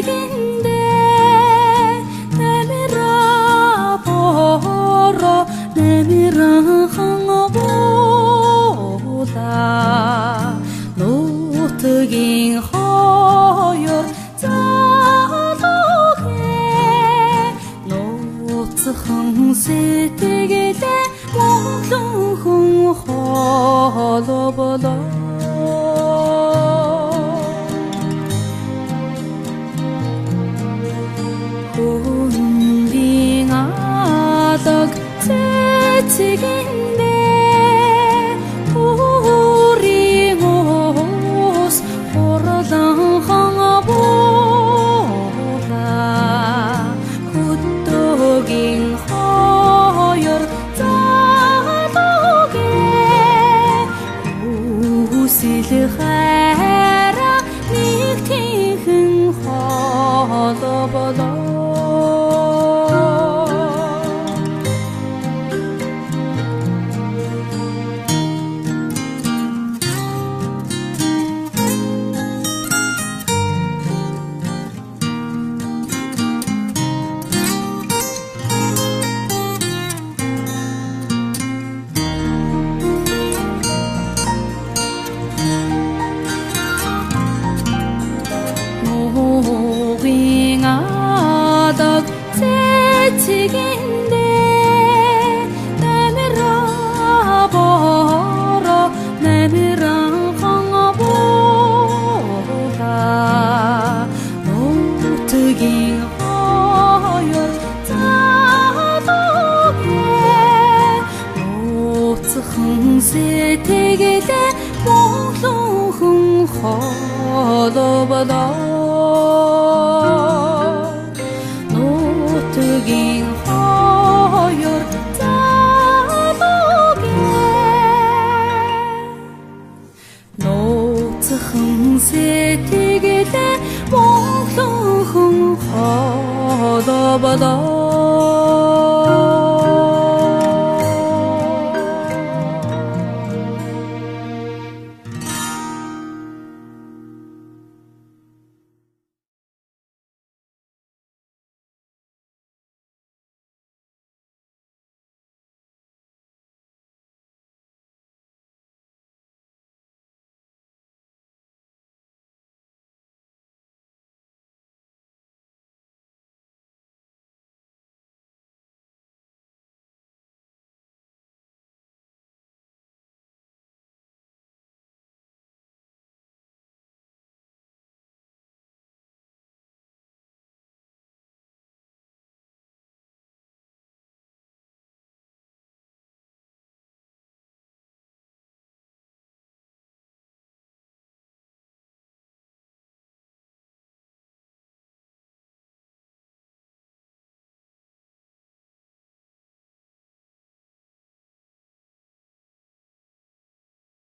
цэцэгиндээ намира боро намирахан буула нутгийн хоёр залуугээ нууцхан сэтгэлээ монголон хүн холболоо хүндийн алаг цэцэгиндээ хүрийн ус хурланхан буула хөдөөгийн хоёр залуугээ үсэл хайраа нэг тийхэн холболоо гийн адаг цэцэгиндээ намира боро намирахан буула нутгийн хоёр залуугээ нууцхан сэтгэлээ монголон хүн холболоо